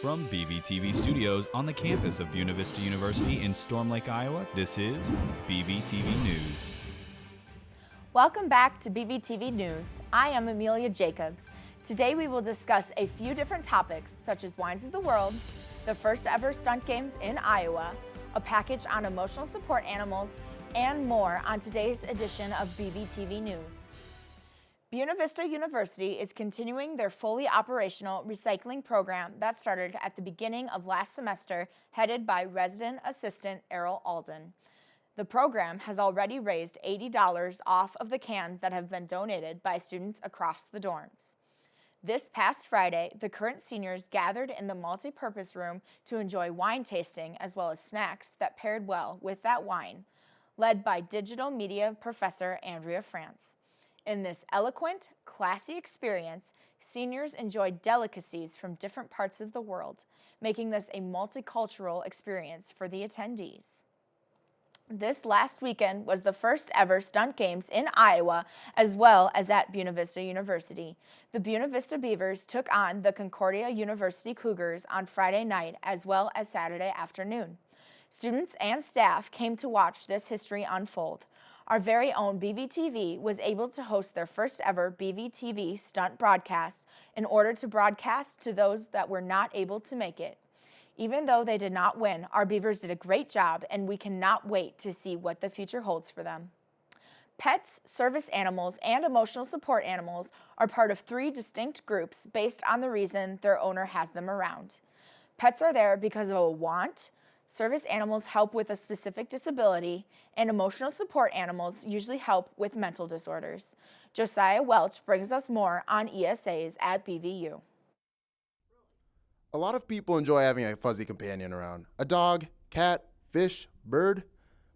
From BVTV Studios on the campus of Buena Vista University in Storm Lake, Iowa, this is BVTV News. Welcome back to BVTV News. I am Amelia Jacobs. Today we will discuss a few different topics such as Wines of the World, the first ever stunt games in Iowa, a package on emotional support animals, and more on today's edition of BVTV News. Buena Vista University is continuing their fully operational recycling program that started at the beginning of last semester, headed by resident assistant Errol Alden. The program has already raised $80 off of the cans that have been donated by students across the dorms. This past Friday, the current seniors gathered in the multi-purpose room to enjoy wine tasting as well as snacks that paired well with that wine, led by digital media professor Andrea France. In this eloquent, classy experience, seniors enjoyed delicacies from different parts of the world, making this a multicultural experience for the attendees. This last weekend was the first ever stunt games in Iowa as well as at Buena Vista University. The Buena Vista Beavers took on the Concordia University Cougars on Friday night as well as Saturday afternoon. Students and staff came to watch this history unfold. Our very own BVTV was able to host their first ever BVTV stunt broadcast in order to broadcast to those that were not able to make it. Even though they did not win, our Beavers did a great job, and we cannot wait to see what the future holds for them. Pets, service animals, and emotional support animals are part of three distinct groups based on the reason their owner has them around. Pets are there because of a want, service animals help with a specific disability, and emotional support animals usually help with mental disorders. Josiah Welch brings us more on ESAs at BVU. A lot of people enjoy having a fuzzy companion around. A dog, cat, fish, bird.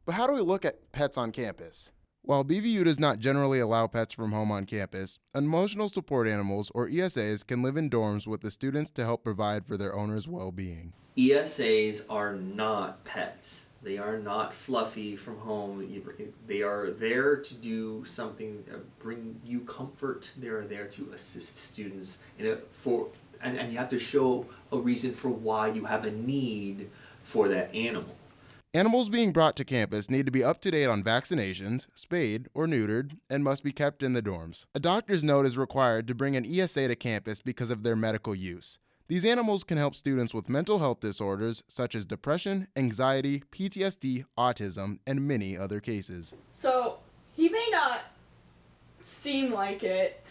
But how do we look at pets on campus? While BVU does not generally allow pets from home on campus, emotional support animals, or ESAs, can live in dorms with the students to help provide for their owner's well-being. ESAs are not pets. They are not fluffy from home. They are there to do something, bring you comfort. They are there to assist students and you have to show a reason for why you have a need for that animal. Animals being brought to campus need to be up to date on vaccinations, spayed or neutered, and must be kept in the dorms. A doctor's note is required to bring an ESA to campus because of their medical use. These animals can help students with mental health disorders such as depression, anxiety, PTSD, autism, and many other cases. So, he may not seem like it,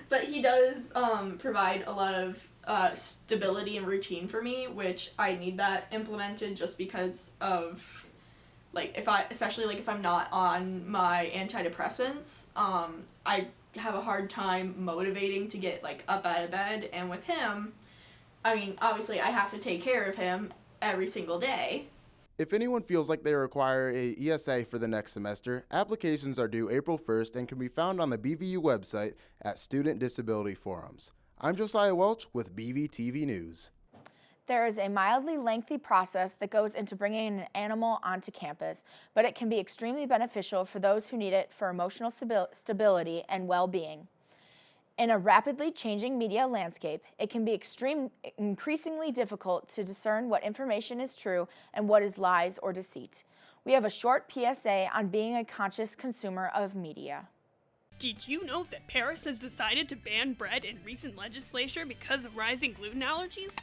but he does provide a lot of stability and routine for me, which I need that implemented just because of, especially if I'm not on my antidepressants, I have a hard time motivating to get up out of bed, and with him, obviously I have to take care of him every single day. If anyone feels like they require a ESA for the next semester, applications are due April 1st and can be found on the BVU website at Student Disability Forums. I'm Josiah Welch with BVTV News. There is a mildly lengthy process that goes into bringing an animal onto campus, but it can be extremely beneficial for those who need it for emotional stability and well-being. In a rapidly changing media landscape, it can be increasingly difficult to discern what information is true and what is lies or deceit. We have a short PSA on being a conscious consumer of media. Did you know that Paris has decided to ban bread in recent legislation because of rising gluten allergies?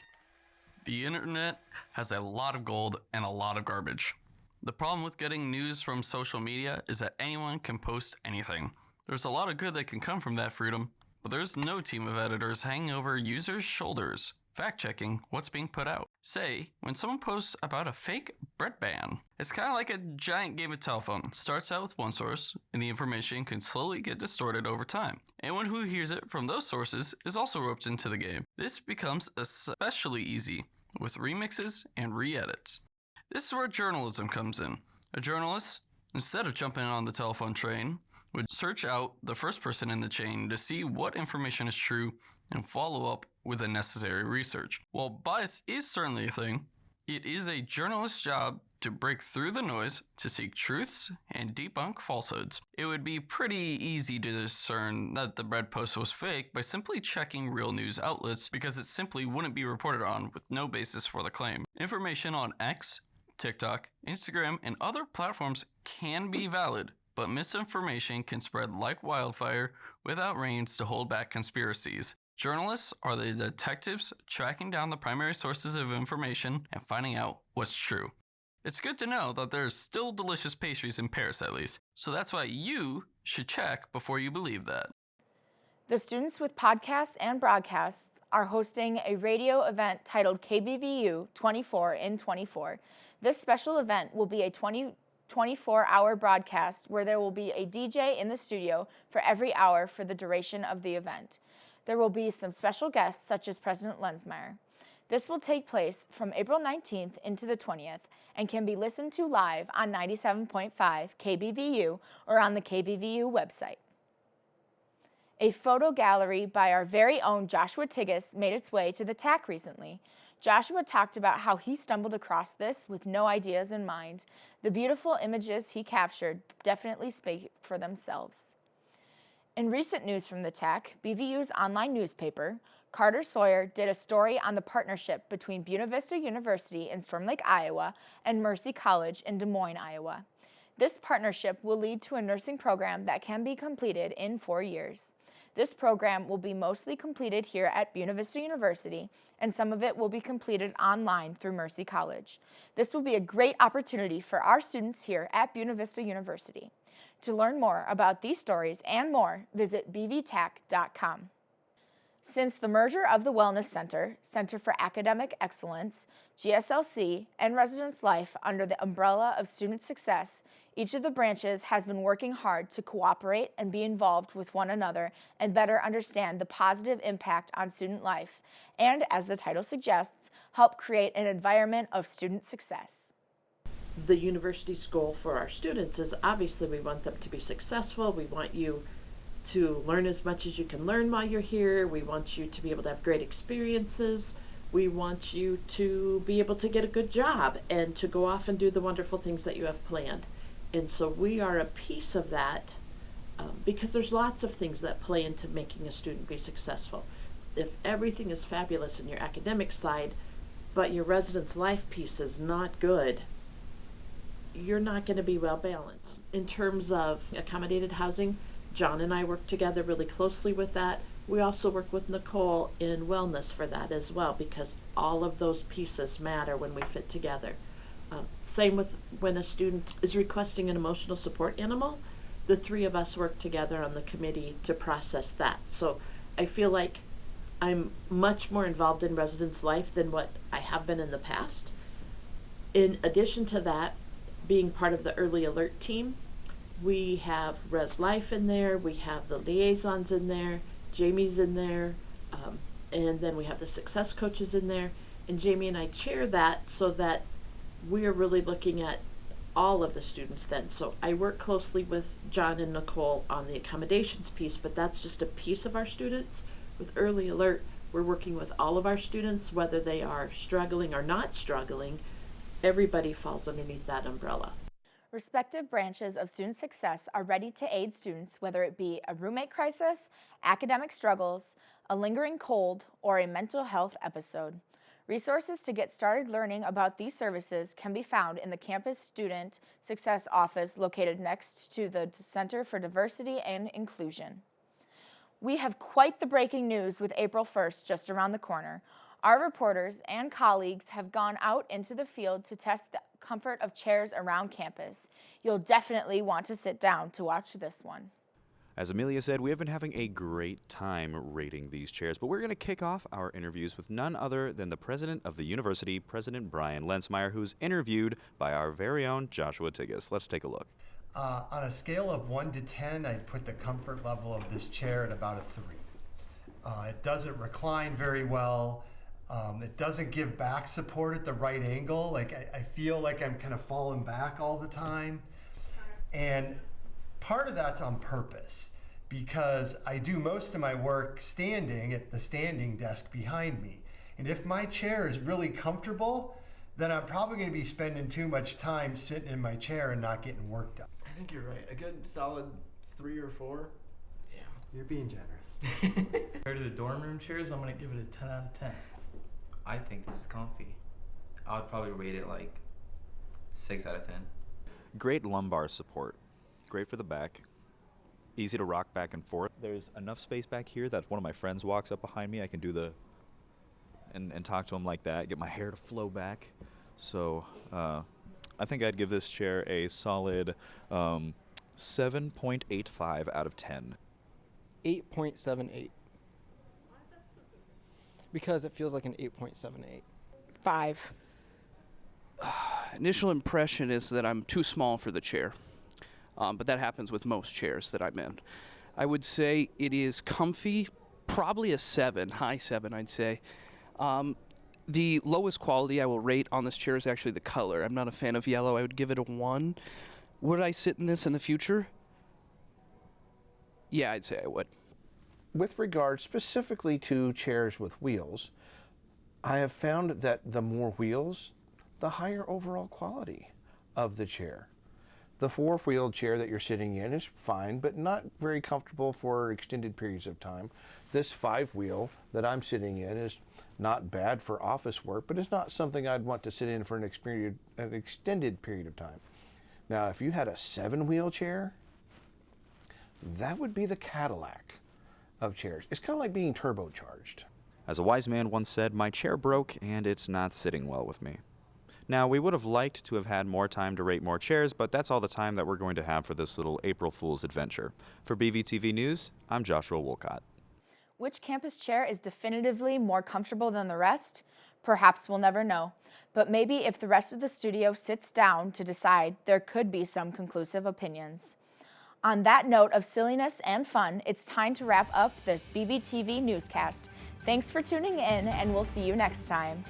The internet has a lot of gold and a lot of garbage. The problem with getting news from social media is that anyone can post anything. There's a lot of good that can come from that freedom, but there's no team of editors hanging over users' shoulders, fact-checking what's being put out. Say, when someone posts about a fake bread ban, it's kind of like a giant game of telephone. It starts out with one source, and the information can slowly get distorted over time. Anyone who hears it from those sources is also roped into the game. This becomes especially easy with remixes and re-edits. This is where journalism comes in. A journalist, instead of jumping on the telephone train, would search out the first person in the chain to see what information is true and follow up with the necessary research. While bias is certainly a thing, it is a journalist's job to break through the noise, to seek truths, and debunk falsehoods. It would be pretty easy to discern that the bread post was fake by simply checking real news outlets, because it simply wouldn't be reported on with no basis for the claim. Information on X, TikTok, Instagram, and other platforms can be valid, but misinformation can spread like wildfire without reins to hold back conspiracies. Journalists are the detectives tracking down the primary sources of information and finding out what's true. It's good to know that there's still delicious pastries in Paris at least, so that's why you should check before you believe that. The students with podcasts and broadcasts are hosting a radio event titled KBVU 24 in 24. This special event will be a 24-hour broadcast where there will be a DJ in the studio for every hour for the duration of the event. There will be some special guests such as President Lensmeyer. This will take place from April 19th into the 20th and can be listened to live on 97.5 KBVU or on the KBVU website. A photo gallery by our very own Joshua Tigas made its way to the TAC recently. Joshua talked about how he stumbled across this with no ideas in mind. The beautiful images he captured definitely speak for themselves. In recent news from the TAC, BVU's online newspaper, Carter Sawyer did a story on the partnership between Buena Vista University in Storm Lake, Iowa, and Mercy College in Des Moines, Iowa. This partnership will lead to a nursing program that can be completed in 4 years. This program will be mostly completed here at Buena Vista University, and some of it will be completed online through Mercy College. This will be a great opportunity for our students here at Buena Vista University. To learn more about these stories and more, visit bvtac.com. Since the merger of the Wellness Center, Center for Academic Excellence, GSLC, and Residence Life under the umbrella of Student Success, each of the branches has been working hard to cooperate and be involved with one another and better understand the positive impact on student life, and, as the title suggests, help create an environment of student success. The university's goal for our students is obviously we want them to be successful. We want you to learn as much as you can learn while you're here. We want you to be able to have great experiences. We want you to be able to get a good job and to go off and do the wonderful things that you have planned. And so we are a piece of that because there's lots of things that play into making a student be successful. If everything is fabulous in your academic side, but your residence life piece is not good, you're not going to be well balanced. In terms of accommodated housing, John and I work together really closely with that. We also work with Nicole in wellness for that as well, because all of those pieces matter when we fit together. Same with when a student is requesting an emotional support animal, the three of us work together on the committee to process that. So I feel like I'm much more involved in residence life than what I have been in the past. In addition to that, being part of the early alert team, we have Res Life in there, we have the liaisons in there, Jamie's in there, and then we have the success coaches in there, and Jamie and I chair that so that we are really looking at all of the students then. So I work closely with John and Nicole on the accommodations piece, but that's just a piece of our students. With early alert, we're working with all of our students, whether they are struggling or not struggling. Everybody falls underneath that umbrella. Respective branches of student success are ready to aid students, whether it be a roommate crisis, academic struggles, a lingering cold, or a mental health episode. Resources to get started learning about these services can be found in the Campus Student Success Office located next to the Center for Diversity and Inclusion. We have quite the breaking news with April 1st just around the corner. Our reporters and colleagues have gone out into the field to test the comfort of chairs around campus. You'll definitely want to sit down to watch this one. As Amelia said, we have been having a great time rating these chairs, but we're going to kick off our interviews with none other than the president of the university, President Brian Lensmeyer, who's interviewed by our very own Joshua Tigas. Let's take a look. On a scale of 1 to 10, I'd put the comfort level of this chair at about a 3. It doesn't recline very well. It doesn't give back support at the right angle. Like I feel like I'm kind of falling back all the time. And part of that's on purpose because I do most of my work standing at the standing desk behind me. And if my chair is really comfortable, then I'm probably going to be spending too much time sitting in my chair and not getting work done. I think you're right. A good solid 3 or 4. Yeah. You're being generous. Compared to the dorm room chairs, I'm gonna give it a 10 out of 10. I think this is comfy. I would probably rate it like 6 out of 10. Great lumbar support. Great for the back. Easy to rock back and forth. There's enough space back here that if one of my friends walks up behind me, I can do the and talk to him like that, get my hair to flow back. So I think I'd give this chair a solid 7.85 out of 10. 8.78. Because it feels like an 8.78. 5. Initial impression is that I'm too small for the chair, but that happens with most chairs that I'm in. I would say it is comfy, probably a 7, high 7 I'd say. The lowest quality I will rate on this chair is actually the color. I'm not a fan of yellow. I would give it a 1. Would I sit in this in the future? Yeah, I'd say I would. With regard specifically to chairs with wheels, I have found that the more wheels, the higher overall quality of the chair. The 4-wheel chair that you're sitting in is fine, but not very comfortable for extended periods of time. This 5-wheel that I'm sitting in is not bad for office work, but it's not something I'd want to sit in for an extended period of time. Now, if you had a 7-wheel chair, that would be the Cadillac of chairs. It's kind of like being turbocharged. As a wise man once said, my chair broke and it's not sitting well with me. Now, we would have liked to have had more time to rate more chairs, but that's all the time that we're going to have for this little April Fool's adventure. For BVTV News, I'm Joshua Wolcott. Which campus chair is definitively more comfortable than the rest? Perhaps we'll never know. But maybe if the rest of the studio sits down to decide, there could be some conclusive opinions. On that note of silliness and fun, it's time to wrap up this BVTV newscast. Thanks for tuning in, and we'll see you next time.